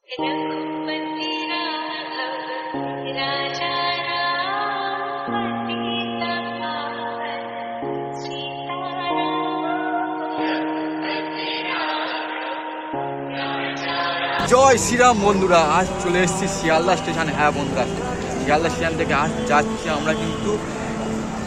জয় শ্রীরাম বন্ধুরা, আজ চলে এসেছি শিয়ালদা স্টেশনে। হ্যাঁ বন্ধুরা, শিয়ালদা স্টেশন থেকে আজ যাচ্ছি আমরা কিন্তু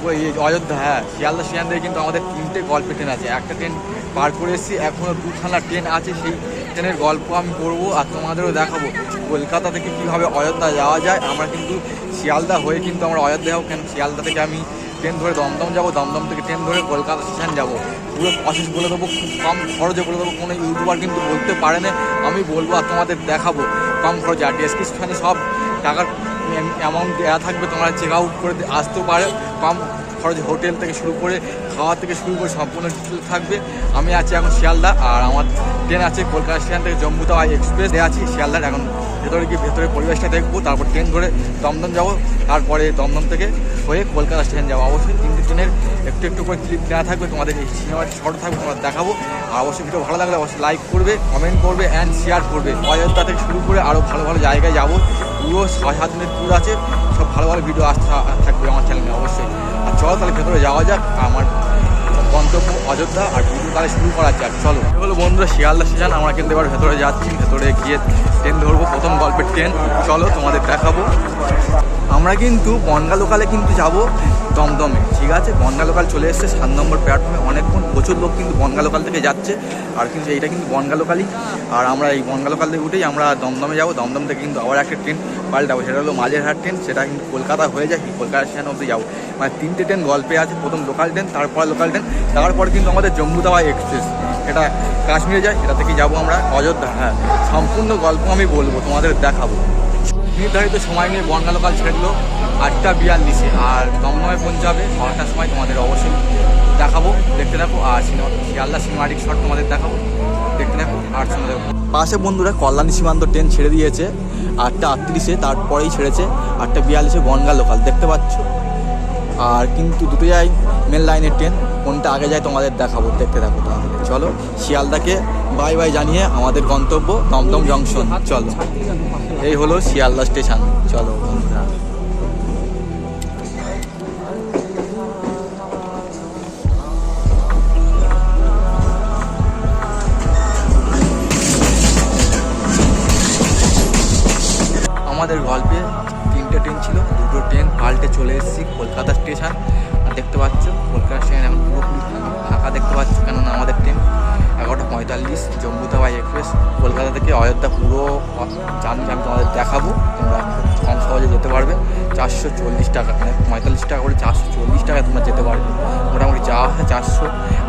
ওই অযোধ্যা। হ্যাঁ, শিয়ালদা স্টেশন থেকে কিন্তু আমাদের 3টে গল্পের ট্রেন আছে। একটা ট্রেন পার করে এসেছি, এখনও 2খানা ট্রেন আছে। সেই ট্রেনের গল্প আমি করবো আর তোমাদেরও দেখাবো কলকাতা থেকে কীভাবে অযোধ্যা যাওয়া যায়। আমরা কিন্তু শিয়ালদা হয়ে কিন্তু আমরা অযোধ্যা যাবো। কেন শিয়ালদা থেকে আমি ট্রেন ধরে দমদম যাবো, দমদম থেকে ট্রেন ধরে কলকাতা স্টেশন যাবো। পুরো প্রসেস বলে দেবো, খুব কম খরচে বলে দেবো। কোনো ইউটিউবার কিন্তু বলতে পারে না, আমি বলবো আর তোমাদের দেখাবো কম খরচে। আর ডেসক্রিপশনে সব টাকার অ্যামাউন্ট দেওয়া থাকবে, তোমরা চেক আউট করে আসতেও পারে। কম খরচে হোটেল থেকে শুরু করে খাওয়া থেকে শুরু করে সম্পূর্ণ ডিটেলস থাকবে। আমি আছি এখন শিয়ালদা, আর আমার ট্রেন আছে কলকাতা স্টেশন থেকে জম্মু তাওয়াই এক্সপ্রেস দিয়ে আছি শিয়ালদার। এখন ভেতরে গিয়ে ভেতরে পরিবেশটা দেখবো, তারপর ট্রেন ধরে দমদম যাবো, তারপরে দমদম থেকে হয়ে কলকাতা স্টেশন যাবো। অবশ্যই 3টে ট্রেনের একটু একটু করে ক্লিপ দেওয়া থাকবে, তোমাদের এই সিনেমাটি শর্ট থাকবে, তোমরা দেখাবো। আর অবশ্যই ভিডিও ভালো লাগলে অবশ্যই লাইক করবে, কমেন্ট করবে অ্যান্ড শেয়ার করবে। অযোধ্যা থেকে শুরু করে আরও ভালো ভালো জায়গায় যাবো। পুরো 6-7 দিনের ট্যুর আছে, সব ভালো ভালো ভিডিও আসতে থাকবে আমার চ্যানেলে অবশ্যই। আর চলো তাহলে ভেতরে যাওয়া যাক, আমার গন্তব্য অযোধ্যা। আর ভিডিও তাহলে শুরু করা যাক, চলো। হলো বন্ধুরা শিয়ালদা স্টেশন, আমরা কিন্তু এবার ভেতরে যাচ্ছি। ভেতরে গিয়ে ট্রেন ধরবো, প্রথম গল্পের ট্রেন। চলো তোমাদের দেখাবো। আমরা কিন্তু বনগা লোকালে কিন্তু যাব দমদমে, ঠিক আছে। বনগা লোকাল চলে এসছে 7 নম্বর প্ল্যাটফর্মে। অনেকক্ষণ প্রচুর লোক কিন্তু বনগা লোকাল থেকে যাচ্ছে। আর কিন্তু এইটা কিন্তু বনগা লোকালই। আর আমরা এই বনগা লোকাল থেকে উঠেই আমরা দমদমে যাবো। দমদম থেকে কিন্তু আবার একটা ট্রেন পাল্টাবো, সেটা হলো মাঝেরহাট ট্রেন। সেটা কিন্তু কলকাতা হয়ে যায়, কলকাতা স্টেশন অবধি যাবো। মানে 3টে ট্রেন গল্পে আছে। প্রথম লোকাল ট্রেন, তারপরে লোকাল ট্রেন, তারপরে কিন্তু আমাদের জম্মু তাওয়াই এক্সপ্রেস, এটা কাশ্মীরে যায়। এটা থেকে যাবো আমরা অযোধ্যা। হ্যাঁ, সম্পূর্ণ গল্প আমি বলবো, তোমাদের দেখাবো। নির্ধারিত সময় নিয়ে বনগা লোকাল ছেড়ে দিল 8টা 42-এ, আর দমদমে পৌঁছাবে 9টার সময়। তোমাদের অবশ্যই দেখাবো, দেখতে থাকো। আর শিয়ালদা সিনেমাটিক শট তোমাদের দেখাবো, দেখতে থাকো। আর তোমাদের পাশে বন্ধুরা কল্যাণী সীমান্ত ট্রেন ছেড়ে দিয়েছে 8টা 38-এ, তারপরেই ছেড়েছে 8টা 42-এ বনগা লোকাল, দেখতে পাচ্ছ। আর কিন্তু দুটো যায় মেন লাইনের ট্রেন, কোনটা আগে যায় তোমাদের দেখাবো, দেখতে থাকো। তাহলে চলো শিয়ালদাকে বাই বাই জানিয়ে আমাদের গন্তব্য দমদম জংশন। চলো, এই হলো শিয়ালদা স্টেশন। চলো বন্ধুরা, আমাদের গল্পে 3টে ট্রেন ছিল, 2টো ট্রেন পাল্টে চলে এসেছি কলকাতা স্টেশন। আর দেখতে পাচ্ছ কলকাতা স্টেশন এখন পুরোপুরি ফাঁকা দেখতে পাচ্ছ, কেননা আমাদের ট্রেন 11টা 45 জম্মু তাওয়াই এক্সপ্রেস কলকাতা থেকে অযোধ্যা পুরো জার্নি আমি তোমাদের দেখাবো। তোমরা খুব কম সহজে যেতে পারবে। 440 টাকা, মানে 45 টাকা করে 440 টাকায় তোমরা যেতে পারবে। মোটামুটি যাওয়া আসা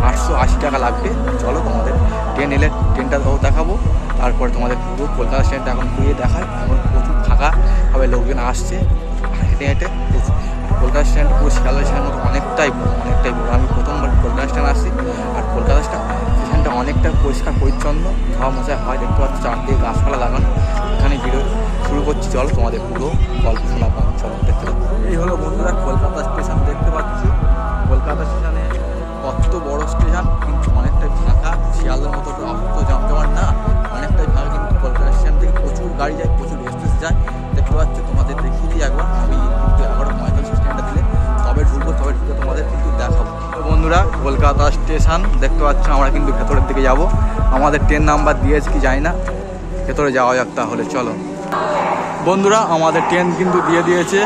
880 টাকা লাগবে। চলো তোমাদের ট্রেন এলে ট্রেনটাও দেখাবো, তারপরে তোমাদের পুরো কলকাতা স্টেশনটা এখন ঘুরিয়ে দেখায়। এখন প্রচুর ফাঁকা হবে, লোকজন আসছে হেঁটে হেঁটে। কলকাতা স্ট্যান্ড পুরো শিয়ালদা স্টেশনের মতো অনেকটাই বড়। আমি প্রথমবার কলকাতা স্ট্যান্ড আসছি। আর কলকাতা স্টেশনটা অনেকটা পরিষ্কার পরিচ্ছন্ন, ধোয়া মোছা হয়, দেখতে পাচ্ছি চারদিকে গাছপালা লাগানো। এখানে ভিডিও শুরু করছি, চলো তোমাদের পুরো গল্প শোনাবো। চলো দেখতে পাবো। এই হলো বন্ধুরা কলকাতা স্টেশন, দেখতে পাচ্ছি। কলকাতা স্টেশনে কত বড় স্টেশন, কিন্তু অনেকটাই ফাঁকা। শিয়ালদার মতো অত জমজমাট না, অনেকটাই ফাঁকা। কিন্তু কলকাতা স্টেশন থেকে প্রচুর গাড়ি যায়, প্রচুর এক্সপ্রেস যায়, দেখতে পাচ্ছ। তোমাদের দেখিয়ে দিই একবার। আমি কিন্তু 11:45 ট্রেনটা দিলে তবে ঢুকবো, তোমাদের কিন্তু দেখাবো। তো বন্ধুরা কলকাতা স্টেশন দেখতে পাচ্ছ, আমরা কিন্তু ভেতরের দিকে যাব। আমাদের ট্রেন নাম্বার দিয়েছে কি জানি না, ভেতরে যাওয়া যাক তাহলে। চলো বন্ধুরা, আমাদের ট্রেন কিন্তু দিয়ে দিয়েছে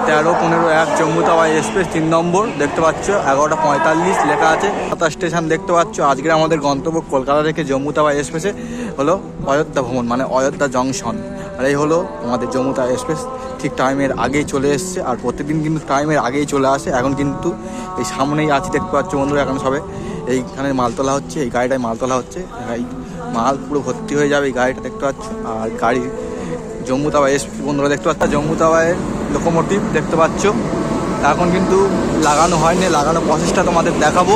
13:15-1 জম্মু তাওয়াই এক্সপ্রেস 3 নম্বর, দেখতে পাচ্ছ। 11:45 লেখা আছে কলকাতা স্টেশন, দেখতে পাচ্ছ। আজকে আমাদের গন্তব্য কলকাতা থেকে জম্মু তাওয়াই এক্সপ্রেসে হলো অযোধ্যা ভ্রমণ, মানে অযোধ্যা জংশন। আর এই হলো আমাদের জম্মু তাওয়াই এক্সপ্রেস, ঠিক টাইমের আগেই চলে এসছে। আর প্রত্যেকদিন কিন্তু টাইমের আগেই চলে আসে। এখন কিন্তু এই সামনেই আছি, দেখতে পাচ্ছ বন্ধুরা। এখন সবে এইখানে মালতলা হচ্ছে, এই গাড়িটায় মালতলা হচ্ছে। এই মাল পুরো ভর্তি হয়ে যাবে এই গাড়িটা, দেখতে পাচ্ছ। আর গাড়ি জম্মু তাওয়াই এক্সপ্রেস বন্ধুরা দেখতে পাচ্ছ। জম্মু তাওয়াইয়ের লোকোমোটিভ দেখতে পাচ্ছ, এখন কিন্তু লাগানো হয়নি, লাগানো প্রসেসটা তোমাদের দেখাবো।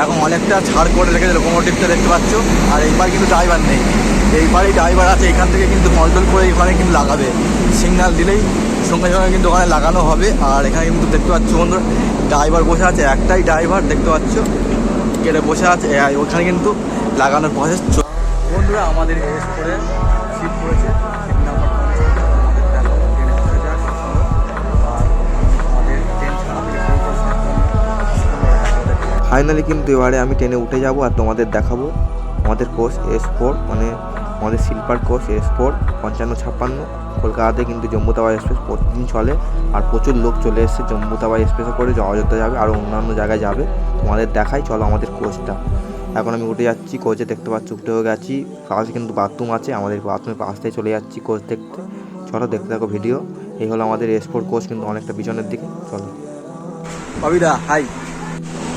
এখন অনেকটা ছাড় করে রেখেছে লোকোমোটিভটা, দেখতে পাচ্ছ। আর এইবার কিন্তু ড্রাইভার নেই, এইবারই ড্রাইভার আছে। এখান থেকে কিন্তু কন্ট্রোল করে ওখানে কিন্তু লাগাবে, সিগন্যাল দিলেই সঙ্গে সঙ্গে কিন্তু ওখানে লাগানো হবে। আর এখানে কিন্তু দেখতে পাচ্ছ বন্ধুরা ড্রাইভার বসে আছে, একটাই ড্রাইভার দেখতে পাচ্ছ, কেটে বসে আছে। ওখানে কিন্তু লাগানোর প্রসেস। বন্ধুরা আমাদের এস করে সিট করেছে ফাইনালি কিন্তু এবারে আমি ট্রেনে উঠে যাব আর তোমাদের দেখাবো আমাদের কোচ S4, মানে আমাদের স্লিপার কোচ S4 5556। কলকাতাতে কিন্তু জম্মু তাওয়া এক্সপ্রেস প্রতিদিন চলে আর প্রচুর লোক চলে এসেছে জম্মু তাওয়া এক্সপ্রেসে করে অযোধ্যা যাবে আর অন্যান্য জায়গায় যাবে। তোমাদের দেখাই, চলো আমাদের কোচটা। এখন আমি উঠে যাচ্ছি কোচে, দেখতে পাচ্ছি উঠে হয়ে গেছি। পাশে কিন্তু বাথরুম আছে, আমাদের বাথরুমের পাশ থেকে চলে যাচ্ছি কোচ দেখতে। চলো দেখতে থাকো ভিডিও। এই হলো আমাদের S4 কোচ, কিন্তু অনেকটা পিছনের দিকে। চলো কবিদা হাই।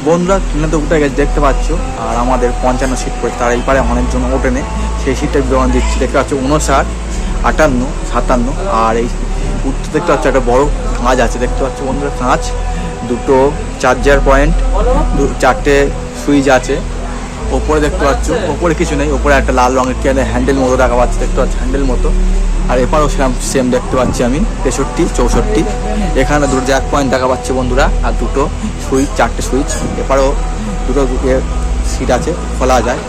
বন্ধুরা ট্রেনে তো উঠে গেছে দেখতে পাচ্ছ, আর আমাদের 55 সিট পড়েছে, তার এই পারে অনেকজন ওঠেনে, সেই সিটটা বিবরণ দিচ্ছি। দেখতে পাচ্ছ 59, 58, 57। আর এই উঠতে দেখতে পাচ্ছ একটা বড় কাঁচ আছে, দেখতে পাচ্ছ বন্ধুরা কাঁচ, দুটো চার্জার পয়েন্ট, চারটে সুইচ আছে। ওপরে দেখতে পাচ্ছ, ওপরে কিছু নেই, ওপরে একটা লাল রঙের কি হ্যান্ডেল মতো দেখা পাচ্ছে, দেখতে পাচ্ছ হ্যান্ডেল মতো। আর এপারেও সেম দেখতে পাচ্ছি আমি 63, 64। এখানে দুটো জ্যাক পয়েন্ট দেখা পাচ্ছে বন্ধুরা, আর দুটো সুইচ, চারটে সুইচ। এপারেও দুটো সিট আছে, তোলা যায়।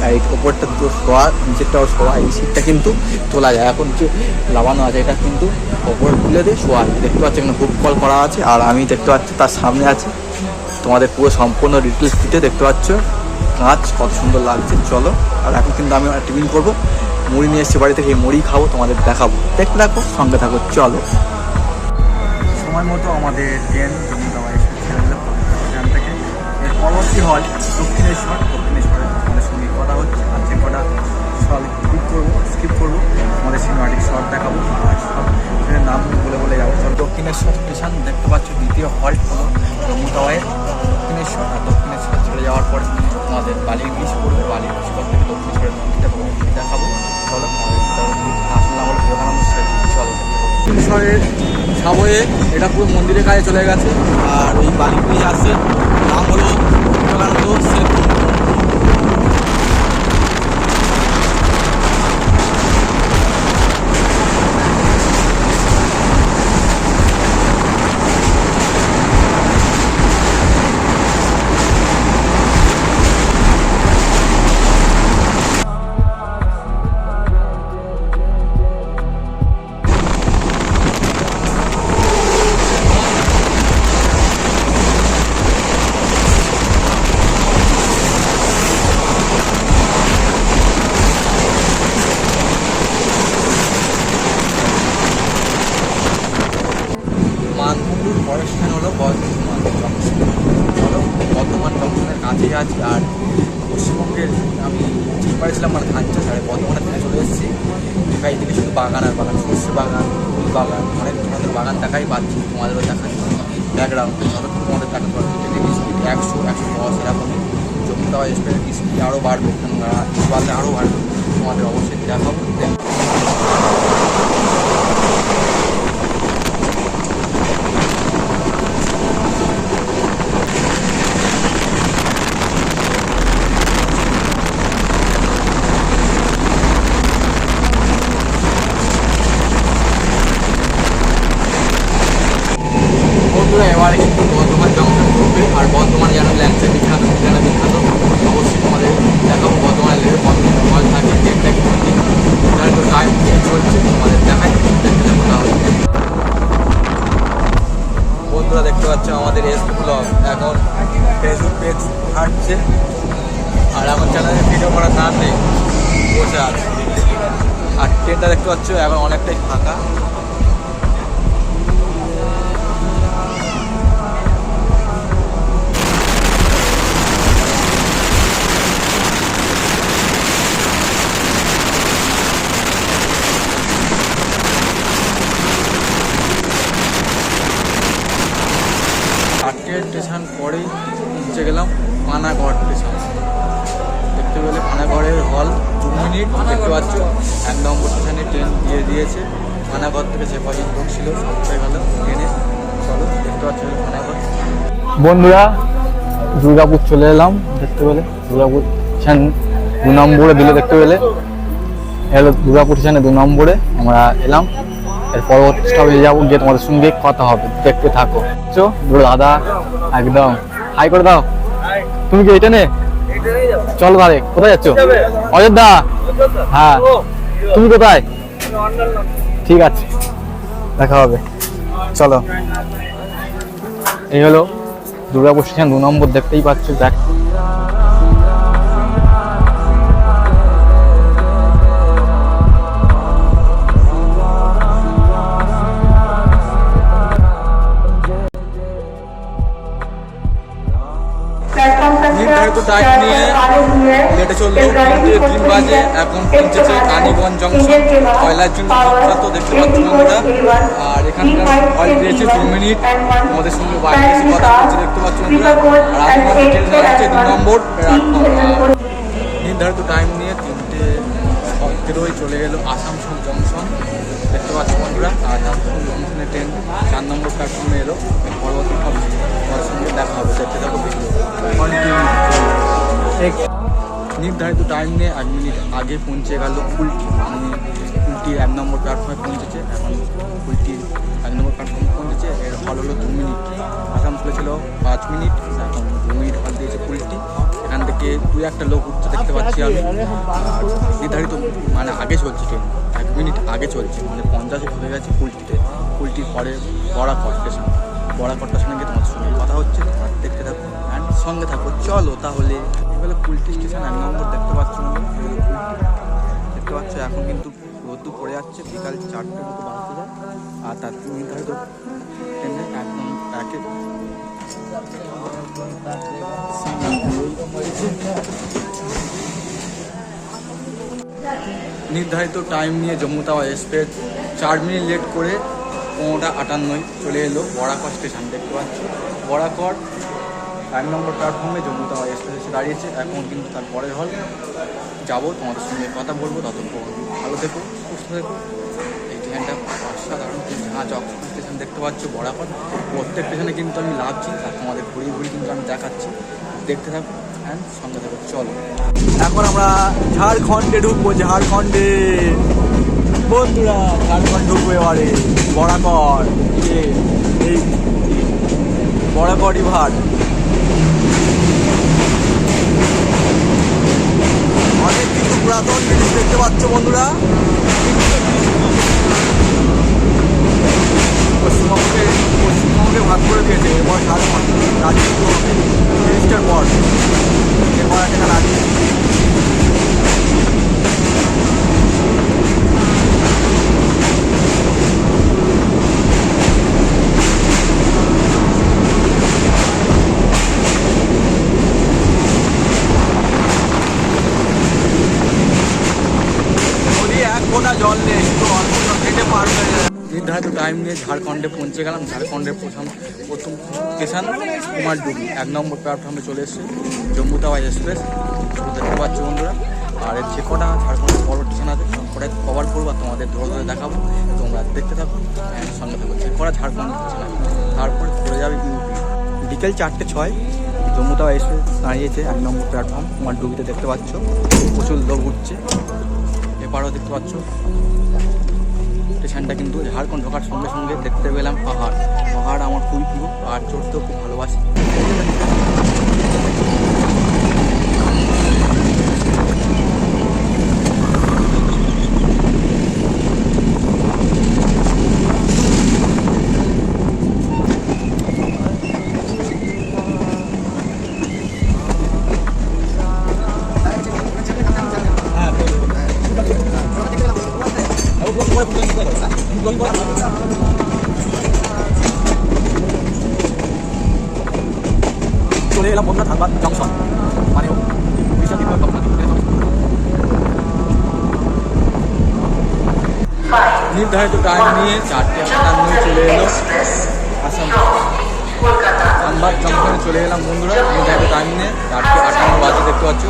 আর এই ওপরটা দুটো শোয়া, নিচেরটাও শোয়া। এই সিটটা কিন্তু তোলা যায়, এখন যে লাগানো আছে এটা কিন্তু ওপরে তুলে দিয়ে শোয়া যায়। দেখতে পাচ্ছি এখানে হুক কল করা আছে, আর আমি দেখতে পাচ্ছি তার সামনে আছে তোমাদের পুরো সম্পূর্ণ ডিটেলস দিতে। দেখতে পাচ্ছ কাঁচ কত সুন্দর লাগছে। চলো, আর এখন কিন্তু আমি টিফিন করবো, মুড়ি নিয়ে এসেছি বাড়ি থেকে, এই মুড়ি খাবো, তোমাদের দেখাবো, দেখতে থাকো, সঙ্গে থাকো। চলো, সময় মতো আমাদের ট্রেন জম্মু তাওয়া এক্সপ্রেস ছেড়ে দিল এখান থেকে। এর পরবর্তী হল দক্ষিণেশ্বরে আমাদের সঙ্গে কথা হচ্ছে, আর যে কটা সব স্কিপ করবো আমাদের সিনেমাটিক শট দেখাবো, আর সব ট্রেনের নাম বলে যাবো। সব দক্ষিণেশ্বর স্টেশন দেখতে পাচ্ছ, দ্বিতীয় হল্ট হলো জম্মু তাওয়ায় দক্ষিণেশ্বর। আর দক্ষিণেশ্বর চলে যাওয়ার পরে আমাদের বালির ব্রিজ পড়বে, বালির ব্রিজ পর থেকে দক্ষিণেশ্বরের মন্দিরটা দেখাবো। চলো, আসলে আমার বিবেকানন্দ চলো। দক্ষিণেশ্বরের সাবয়ে এটা পুরো মন্দিরের কাছে চলে গেছে, আর এই বালি ব্রিজ আছে, নাম হলো বিবেকানন্দ সেতু। মানভূমির পরের স্থান হলো বর্ধমান জংশন। চলো, বর্ধমান জংশনের কাছেই আছি। আর পশ্চিমবঙ্গের আমি ঠিক পাইছিলাম মানে ধান চাষ, আর বর্ধমানের থেকে চলে এসেছি। এদিকে শুধু বাগান আর বাগান, সর্ষে বাগান, ফুল বাগান, অনেক ধরনের বাগান দেখাই পাচ্ছি। তোমাদেরও দেখাচ্ছি ব্যাকগ্রাউন্ড। চলো তোমাদের দেখাতে পারবো ট্রেনের স্পিড 100, 110 এরকমই। জম্মু তাওয়া এক্সপ্রেসের স্পিড আরও বাড়বে, বাড়লে আরও বাড়বে, তোমাদের অবশ্যই দেখাবো। এবারে কিন্তু বর্ধমান জংশন করবে, আর বর্ধমান যেন ল্যাংচা বিখ্যাত, অবশ্যই তোমাদের দেখাবো। বর্ধমানের লেগে বর্ধমান হল থাকে, ট্রেনটা কিন্তু টাইম চলছে, তোমাদের দেখাই, দেখতে যাবো তাহলে। বন্ধুরা দেখতে পাচ্ছ আমাদের S4 ব্লগ এখন ফেসবুক পেজ হাঁটছে, আর আমার চ্যানেলে ভিডিও করার নাম নেই, বসে আছে। আর ট্রেনটা দেখতে পাচ্ছ এখন অনেকটাই ফাঁকা। স্টেশন পরেই পৌঁছে গেলাম পানাগড় স্টেশন। দেখতে পেলে পানাগড়ের হল 2 মিনিট, দেখতে পাচ্ছ 1 নম্বর স্টেশনে ট্রেন দিয়ে দিয়েছে। পানাগড় থেকে যে কজন লোক ছিল সবটাই ভালো ট্রেনে। চলো, দেখতে পাচ্ছ পানাগড়। বন্ধুরা দুর্গাপুর চলে এলাম, দেখতে পেলে দুর্গাপুর স্টেশন 2 নম্বরে দিলে, দেখতে পেলে এলো দুর্গাপুর স্টেশনে 2 নম্বরে আমরা এলাম। এর পরবর্তী স্টপেজে যাবো, গিয়ে তোমাদের সঙ্গে কথা হবে, দেখতে থাকো। দুটো দাদা একদম হাই করে দাও। তুমি কি এটা নে চল ভাই, কোথায় যাচ্ছ? অযোধ্যা। হ্যাঁ, তুমি কোথায়? ঠিক আছে, দেখা হবে, চলো। এই হলো দুর্গাপুর স্টেশন 2 নম্বর দেখতেই পাচ্ছ। দেখ নির্ধারিত টাইম নিয়ে লেটে চললো 3 বাজে, এখন পৌঁছেছে কালীগঞ্জ জংশন। কয়লার জন্য বিখ্যাত দেখতে পাচ্ছ বন্ধুরা। আর এখানকার হল দিয়েছে 2 মিনিট। আমাদের সঙ্গে বাইরে এসে কথা বলছে দেখতে পাচ্ছ বন্ধুরা। আর আপনাদের ট্রেন হচ্ছে 2 নম্বর প্ল্যাটফর্ম। নির্ধারিত টাইম নিয়ে 3:17 চলে গেল আসানসোল জংশন দেখতে পাচ্ছ বন্ধুরা। আসানসোল জংশনের ট্রেন 4 নম্বর প্ল্যাটফর্মে এলো। পরবর্তী তোমার সঙ্গে দেখা হবে, দেখতে থাকো ভিডিও কন্টিনিউ। নির্ধারিত টাইম নিয়ে 1 মিনিট আগে পৌঁছে গেল কুলটি। কুলটির 1 নম্বর প্ল্যাটফর্মে পৌঁছেছে। এখন কুলটির 1 নম্বর প্ল্যাটফর্মে পৌঁছেছে। এর হল হলো 2 মিনিট। আসানসোলে ছিল 5 মিনিট, এখন 2 মিনিট হল দিয়েছে কুলটি। এখান থেকে 2-1টা লোক উঠতে দেখতে পাচ্ছি আমি। নির্ধারিত মানে আগে চলছে ট্রেন, 1 মিনিট আগে চলছে, মানে 50 হয়ে গেছে কুলটিতে। কুলটির পরে বড়াকট স্টেশন। বড়াকট স্টেশনে গিয়ে তোমার সঙ্গে কথা হচ্ছে, তোমার দেখতে থাকো অ্যান্ড সঙ্গে থাকো। চলো তাহলে। এগুলো কুলটি স্টেশন 1 নম্বর দেখতে পাচ্ছ দেখতে পাচ্ছ। এখন কিন্তু রোদ্দুর পড়ে যাচ্ছে, বিকাল 4টের মতো বাজতে যায়। আর তার নির্ধারিত ট্রেনের একদম একে নির্ধারিত টাইম নিয়ে জম্মু তাওয়া এক্সপ্রেস 4 মিনিট লেট করে 15:58 চলে এলো বড়াকট স্টেশন দেখতে পাচ্ছ। বড়াকট 1 নম্বর প্ল্যাটফর্মে জম্মু তাওয়া এক্সপ্রেস এসে দাঁড়িয়েছে। এখন কিন্তু তার পরের হল যাবো, তোমাদের সঙ্গে কথা বলবো। ততক্ষণ ভালো থেকো, সুস্থ থেকো। এই ট্রেনটা অসাধারণ জাহাজ অক্সফোর্ড স্টেশন দেখতে পাচ্ছ বড়াকট। প্রত্যেক স্টেশনে কিন্তু আমি লাভছি, আর তোমাদের ঘুরিয়ে ঘুরিয়ে কিন্তু আমি দেখাচ্ছি, দেখতে থাকো অ্যান্ড সঙ্গে থাকো। চলো এখন আমরা ঝাড়খণ্ডে ঢুকবো। ঝাড়খণ্ডে বন্ধুরা, ঝাড়খণ্ড ঢুকবো এবারে। বড়াকট এই বড়াকট রিভার। অনেক কিছু পুরাতন জিনিস দেখতে পাচ্ছ বন্ধুরা। পশ্চিমবঙ্গে ভাগ করে দিয়েছে। এরপর ঝাড়খণ্ড রাজ্য জিনিসটার পর এরপর একটা রাজ্য। জল নেই, কেটে পার হয়ে যায়। নির্ধারিত টাইম নিয়ে ঝাড়খণ্ডে পৌঁছে গেলাম। ঝাড়খণ্ডের প্রথম স্টেশন কুমারডুবি 1 নম্বর প্ল্যাটফর্মে চলে এসেছে জম্মু তাওয়া এক্সপ্রেস দেখতে পাচ্ছ বন্ধুরা। আর এর যে কটা ঝাড়খণ্ডের বড় স্টেশন আছে সবকটা কভার করবো, আর তোমাদের ধরে ধরে দেখাবো। তোমরা দেখতে থাকো সঙ্গে থাকো। যে কটা ঝাড়খণ্ড স্টেশন আছে তারপরে চলে যাবে ইউপি। বিকেল 4:06 জম্মু তাওয়া এক্সপ্রেস দাঁড়িয়েছে 1 নম্বর প্ল্যাটফর্ম কুমারডুবিতে দেখতে পাচ্ছ। প্রচুর লোক উঠছে। এবারও দেখতে পাচ্ছ স্টেশনটা কিন্তু ঝাড়খণ্ড ঢোকার সঙ্গে সঙ্গে দেখতে পেলাম পাহাড়। পাহাড় আমার খুবই প্রিয়, পাহাড় চড়তেও খুব ভালোবাসি। চলে এলাম বন্ধুরা ধানবাদ জংশন, মানে নির্ধারিত টাইম নিয়ে 4:58 চলে এলো আসানসোল ধানবাদ জংশনে চলে এলাম বন্ধুরা। নির্ধারিত টাইম নিয়ে 4:58 বাজে দেখতে পাচ্ছ।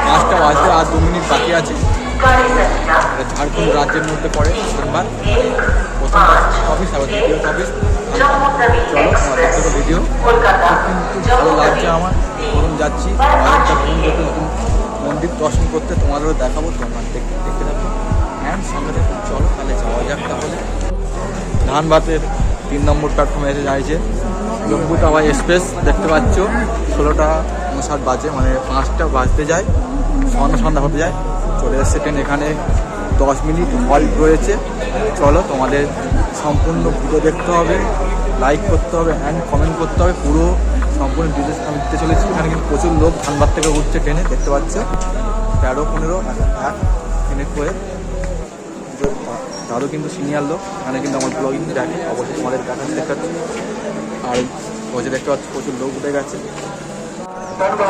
5টা বাজতে আর 2 মিনিট বাকি আছে। ঝাড়খণ্ড রাজ্যের মধ্যে পড়ে ধানবাদ। প্রথম অফিস আর দ্বিতীয় অফিস। চলো আমার দেখতে ভিডিও কিন্তু ভালো লাগছে আমার। প্রথম যাচ্ছি নতুন মন্দির দর্শন করতে, তোমাদেরও দেখাবো, তোমরা দেখতে থাকো হ্যাঁ সঙ্গে থাকো। চলো তাহলে যাওয়া যাক। তাহলে ধানবাদের 3 নম্বর প্ল্যাটফর্মে এসে যাইছে জম্মু তাওয়া এক্সপ্রেস দেখতে পাচ্ছ। 16:59 বাজে, মানে 5টা বাজতে যায়, সন্ধ্যা হতে যায়। চলে এসছে ট্রেন। এখানে 10 মিনিট হল্ট রয়েছে। চলো তোমাদের সম্পূর্ণ ভিডিও দেখতে হবে, লাইক করতে হবে অ্যান্ড কমেন্ট করতে হবে। পুরো সম্পূর্ণ ডিটেলস আমি দিতে চলেছি। এখানে কিন্তু প্রচুর লোক ধানবাদ থেকে উঠছে ট্রেনে, দেখতে পাচ্ছ 13-15 এক ট্রেনে করে। দাদু কিন্তু সিনিয়র লোক, এখানে কিন্তু আমার ব্লগিং দেখে, অবশ্যই তোমাদের দেখাচ্ছে দেখাচ্ছে। আর ওই যে দেখতে পাচ্ছি প্রচুর লোক উঠে গেছে।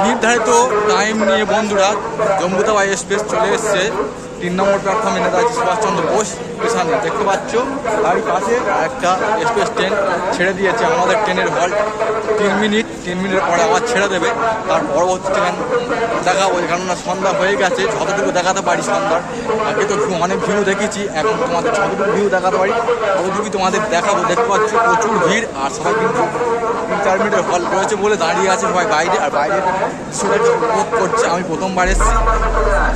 নির্ধারিত টাইম নিয়ে বন্ধুরা জম্মুতাওয়া এক্সপ্রেস চলে এসছে 3 নম্বর প্ল্যাটফর্মে নেতাজি সুভাষচন্দ্র বোস স্টেশনে, দেখতে পাচ্ছ। তারই পাশে একটা এক্সপ্রেস ট্রেন ছেড়ে দিয়েছে। আমাদের ট্রেনের হল 3 মিনিট পরে আবার ছেড়ে দেবে। তার পরবর্তী ট্রেন দেখাবো, কেননা সন্ধ্যা হয়ে গেছে, যতটুকু দেখাতে পারি সন্ধ্যার। আগে তো অনেক ভিউ দেখেছি, এখন তোমাদের যতটুকু ভিউ দেখাতে পারি ততটুকুই তোমাদের দেখাবো। দেখতে পাচ্ছ প্রচুর ভিড়, আর সবাই কিন্তু 3-4 মিনিটের হল রয়েছে বলে দাঁড়িয়ে আছে সবাই বাইরে, আর বাইরে সেটা উপভোগ করছে। আমি প্রথমবার এসেছি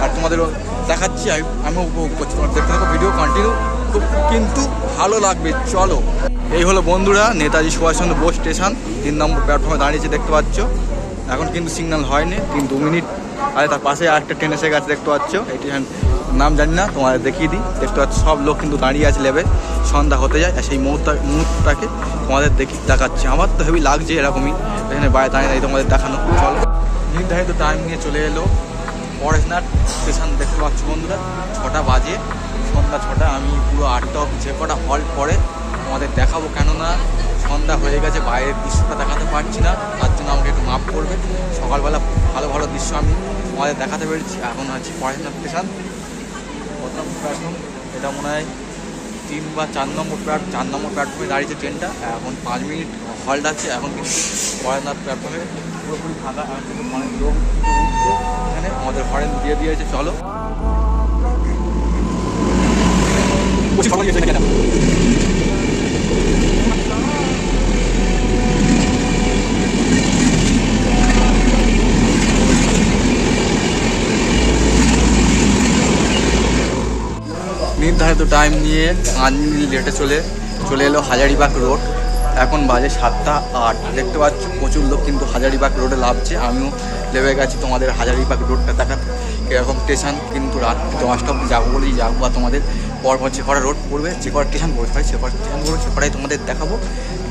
আর তোমাদেরও দেখাচ্ছি, আমিও উপভোগ করছি। তোমার দেখতে থাকো, ভিডিও কন্টিনিউ, খুব কিন্তু ভালো লাগবে। চলো, এই হলো বন্ধুরা নেতাজি সুভাষচন্দ্র বোস স্টেশন, 3 নম্বর প্ল্যাটফর্মে দাঁড়িয়েছে, দেখতে পাচ্ছ। এখন কিন্তু সিগন্যাল হয়নি, 2 মিনিট। আর তার পাশে আরেকটা ট্রেন এসে গেছে, দেখতে পাচ্ছ। এইটি নাম জানি না, তোমাদের দেখিয়ে দিই। দেখতে পাচ্ছ সব লোক কিন্তু দাঁড়িয়ে আছে লেবে, সন্ধ্যা হতে যায়। আর সেই মুহূর্তটাকে তোমাদের দেখাচ্ছি। আমার তো হেভি লাগছে এরকমই, এখানে বাইরে দাঁড়িয়ে তোমাদের দেখানো। চলো, নির্ধারিত টাইম নিয়ে চলে এলো পরেশনাথ স্টেশন, দেখতে পাচ্ছ বন্ধুরা। 6টা বাজে, সন্ধ্যা 6টা। আমি পুরো 8টা অবধি যে কটা হল পরে তোমাদের দেখাবো, কেননা সন্ধ্যা হয়ে গেছে, বাইরের দৃশ্যটা দেখাতে পারছি না, তার জন্য আমাকে একটু মাফ করবে। সকালবেলা ভালো ভালো দৃশ্য আমি তোমাদের দেখাতে পেরেছি। এখন আছি পরেশনাথ স্টেশন, প্রথম প্ল্যাটফর্ম। এটা মনে হয় 3 বা 4 নম্বর প্ল্যাটফর্মে দাঁড়িয়েছে ট্রেনটা। এখন 5 মিনিট হল্ট আছে। এখন কিন্তু পরেশনাথ প্ল্যাটফর্মে পুরোপুরি ফাঁকা। এখন কিন্তু অনেক লোক কিন্তু উঠছে, এখানে আমাদের হরেন দিয়ে দিয়েছে। চলো, নির্ধারিত টাইম নিয়ে 5 মিনিট লেটে চলে এলো হাজারিবাগ রোড। এখন বাজে 7টা 8। দেখতে পাচ্ছ প্রচুর লোক কিন্তু হাজারিবাগ রোডে লাভছে। আমিও লেবে গেছি তোমাদের হাজারিবাগ রোডটা দেখাতে, এরকম স্টেশন কিন্তু রাত 10টা অবধি যাবো বলেই যাবো। আর তোমাদের পরপর যে কটা রোড পড়বে, যে কটা স্টেশন পড়বে, সে কটাই তোমাদের দেখাবো।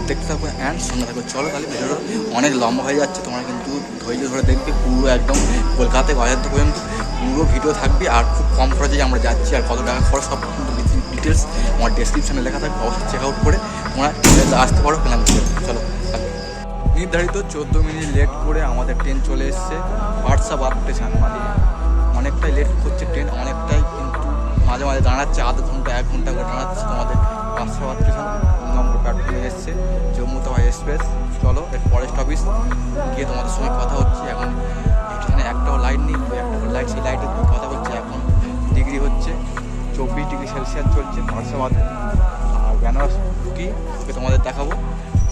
দেখতে থাকবো অ্যান্ড সঙ্গে থাকবো। চলো, তাহলে ভিডিওটা অনেক লম্বা হয়ে যাচ্ছে, তোমরা কিন্তু ধৈর্য ধরে দেখবে পুরো একদম কলকাতায় অযোধ্যা পর্যন্ত পুরো ভিডিও থাকবে। আর খুব কম খরচে আমরা যাচ্ছি, আর কত টাকা খরচ সব কিন্তু ডিটেলস আমার ডেসক্রিপশানে লেখা থাকবে, অবশ্যই চেক আউট করে তোমরা আসতে পারো প্ল্যান করে। চলো, নির্ধারিত 14 মিনিট লেট করে আমাদের ট্রেন চলে এসছে পাটসাবাদ স্টেশন। মানে অনেকটাই লেট করছে ট্রেন, অনেকটাই কিন্তু মাঝে মাঝে দাঁড়াচ্ছে, আধ ঘন্টা 1 ঘন্টা করে দাঁড়াচ্ছে। তোমাদের পাটসাবাদ স্টেশন 2 নম্বর প্ল্যাটফর্মে এসছে জম্মুতাওয়া এক্সপ্রেস। চলো, এর ফরেস্ট অফিস গিয়ে তোমাদের সঙ্গে কথা হচ্ছে। এখন এখানে একটাও লাইট নেই, একটা লাইট, সেই লাইটের কথা বলছে। এখন ডিগ্রি হচ্ছে 24 ডিগ্রি সেলসিয়াস চলছে পাটসাবাদে। আর বেনারস ঢুকি তোমাদের দেখাবো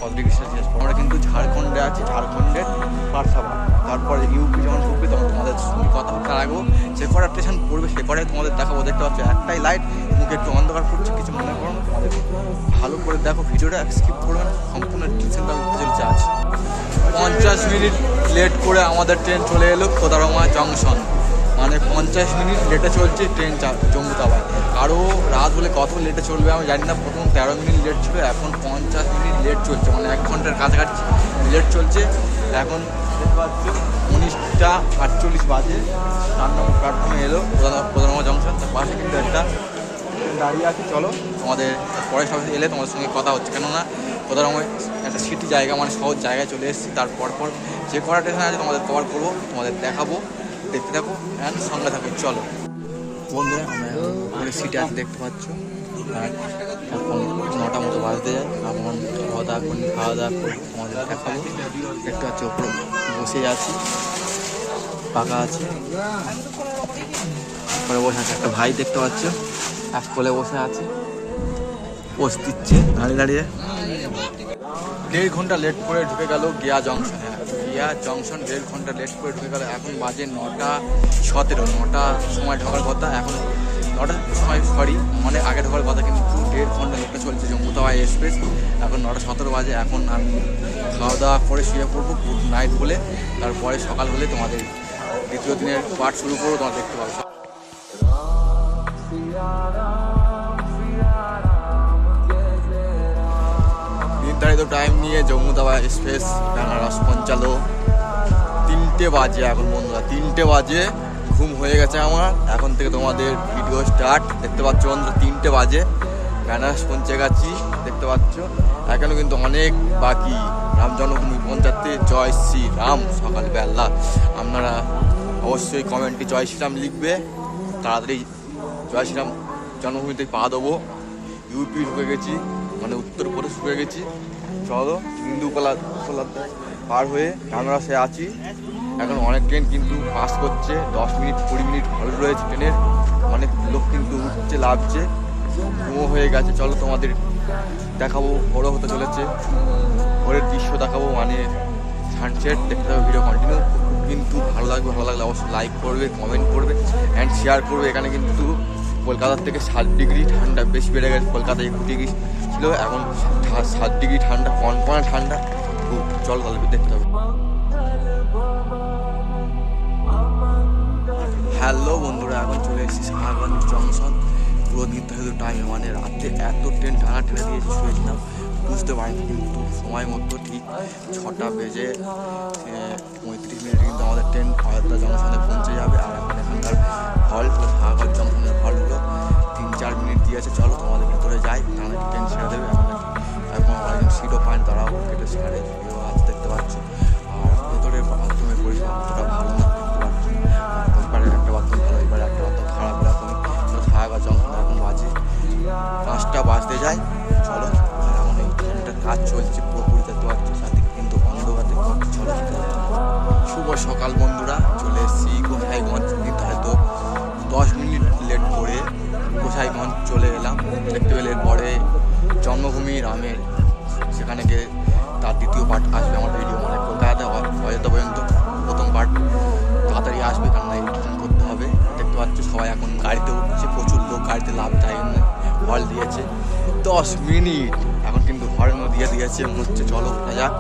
কত ডিগ্রি সেলসিয়াস। আমরা কিন্তু ঝাড়খণ্ডে আছি, ঝাড়খণ্ডের পাটসাবাদ। তারপরে ইউপি যখন ঢুকবে তখন তোমাদের সঙ্গে কথা বলতে রাখবো। যে কটা স্টেশন পড়বে সে কটাই তোমাদের দেখাবো। দেখতে পাচ্ছ একটাই লাইট, মুখে একটু অন্ধকার পড়ছে, কিছু মনে করো না। তোমাদের ভালো করে দেখো, ভিডিওটা স্কিপ করবেন, সম্পূর্ণ ডিটেলসটা চলছে। আজ 50 মিনিট লেট করে আমাদের ট্রেন চলে এলো কোদারমা জংশন। মানে 50 মিনিট লেটে চলছে ট্রেন জম্মুতাওয়ায়। আরও রাত হলে কত লেটে চলবে আমি জানি না। প্রথম 13 মিনিট লেট ছিল, এখন 50 মিনিট লেট চলছে, মানে 1 ঘন্টার কাছাকাছি লেট চলছে। এখন দেখতে পাচ্ছ 19টা 48 বাজে। 4 নম্বর প্ল্যাটফর্মে এলো কোদারমা জংশন, তার পাশে কিন্তু একটা দাঁড়িয়ে আছে। চলো, তোমাদের পরের সবাই এলে তোমাদের সঙ্গে কথা হচ্ছে, কেননা কোদারমায় একটা সিটি জায়গা, মানে সহজ জায়গায় চলে এসেছি। তারপর যে কটা স্টেশন আছে তোমাদের কভার করবো, তোমাদের দেখাবো, দেখতে থাকো অ্যান্ড সঙ্গে থাকো। চলো বন্ধুরা, আমরা সিটে আছে, দেখতে পাচ্ছ। আর এখন 9টা মতো বাজতে যায়। এখন খাওয়া দাওয়া করে তোমাদের দেখাবো। দেখতে পাচ্ছ ওপরে বসে আছি, পাকা আছে, পরে বসে আছে একটা ভাই, দেখতে পাচ্ছ এক কোলে বসে আছে, পোস্ট দিচ্ছে দাঁড়িয়ে দাঁড়িয়ে। 1.5 ঘন্টা লেট করে ঢুকে গেল গিয়া জংশন। গিয়া জংশন 1.5 ঘন্টা লেট করে ঢুকে গেল। এখন বাজে 9টা 17। 9টার সময় ঢোকার কথা, এখন 9টার সময় মানে আগে ঢোকার কথা, কিন্তু 1.5 ঘন্টা লেটে চলছে জম্মুতাওয়া এক্সপ্রেস। এখন 9টা 17 বাজে। এখন আমি খাওয়া দাওয়া করে শুয়ে পড়বো গুড নাইট বলে। তারপরে সকাল হলে তোমাদের দ্বিতীয় দিনের পাঠ শুরু করবো, তোমরা দেখতে পাবো। নির্ধারিত নির্ধারিত টাইম নিয়ে জম্মু তাওয়া এক্সপ্রেস বেনারস পৌঁছালো। 3টে বাজে এখন বন্ধুরা, 3টে বাজে। ঘুম হয়ে গেছে আমার, এখন থেকে তোমাদের ভিডিও স্টার্ট। দেখতে পাচ্ছ বন্ধুরা 3টে বাজে, বেনারস পৌঁছে গেছি। দেখতে পাচ্ছ এখনও কিন্তু অনেক বাকি রাম জন্মভূমি পৌঁছাতে। জয় শ্রীরাম। সকালবেলা আপনারা অবশ্যই কমেন্টে জয় শ্রীরাম লিখবে। তাড়াতাড়ি জয় শ্রীরাম জন্মভূমিতে পা দেবো। ইউপি ঢুকে গেছি, মানে উত্তরপ্রদেশ ঢুকে গেছি। চলো হিন্দুকলা পার হয়ে বেনারসে আছি। এখন অনেক ট্রেন কিন্তু পাস করছে, 10 মিনিট 20 মিনিট ভালো রয়েছে ট্রেনের। অনেক লোক কিন্তু উঠছে লাভছে, ঘুমো হয়ে গেছে। চলো তোমাদের দেখাবো, বড় হতে চলেছে ভোরের দৃশ্য দেখাবো, মানে সানসেট। দেখতে হবে, ভিডিও কন্টিনিউ। কিন্তু ভালো লাগলে অবশ্যই লাইক করবে, কমেন্ট করবে অ্যান্ড শেয়ার করবে। এখানে কিন্তু কলকাতার থেকে 7 ডিগ্রি ঠান্ডা বেশি বেড়ে গেছে। কলকাতায় 21 ডিগ্রি ছিল, এখন 7 ডিগ্রি ঠান্ডা, কনকনা ঠান্ডা খুব। চল তাহলে দেখতে হবে। হ্যালো বন্ধুরা, এখন চলে এসেছি সাহাগঞ্জ জংশন। পুরো নির্ধারিত টাইম, মানে রাতে এত ট্রেন টানা টেনে দিয়েছি, শুয়েছিলাম বুঝতে পারিনি। কিন্তু সময় মতো ঠিক 6টা বেজে 35 মিনিটে কিন্তু আমাদের ট্রেন অযোধ্যা জংশনে পৌঁছে যাবে। আর এখন এখানকার হল সাহাগঞ্জ জংশনের হল হলো 3-4 মিনিট দিয়েছে। চলো তোমাদের ভেতরে যাই, তাহলে ট্রেন ছেড়ে দেবে। এখন অনেকজন সিটও পায়, তারাও কেটে ছাড়ে। দেখতে পাচ্ছ। আর ভেতরের বাথরুমের পরিষেবা অতটা ভালো না, দেখতে পাচ্ছ। এবারে একটা বাথরুম ভালো, এবারে একটা বাথরুম খারাপ, এরকম। সাহাগঞ্জ জংশন এখন বাজে 5টা বাজতে যায়। চলো, আর এখন এই ট্রেনটার কাজ চলছে পুরোপুরি, দেখতে পাচ্ছ। চারদিকে কিন্তু অন্ধকার দেখতে পাচ্ছি। চলো, শুভ সকাল বন্ধুরা, চলে এসেছি গোসাইগঞ্জ। কিন্তু হয়তো 10 মিনিট লেট করে গোসাইগঞ্জ চলে এলাম। দেখতে পেলে এরপরে জন্মভূমি রামের, সেখানে গিয়ে তার দ্বিতীয় পার্ট আসবে আমার ভিডিও, মানে কলকাতাতে অযোধ্যা পর্যন্ত প্রথম পার্ট তাড়াতাড়ি আসবে, কারণ এডিটিং করতে হবে। দেখতে পাচ্ছ সবাই এখন গাড়িতে উঠছে, প্রচুর লোক গাড়িতে লাভ যায়। হল দিয়েছে 10 মিনিট, এখন কিন্তু হর্ন দিয়ে দিয়েছে মনে হচ্ছে। চলো যাক।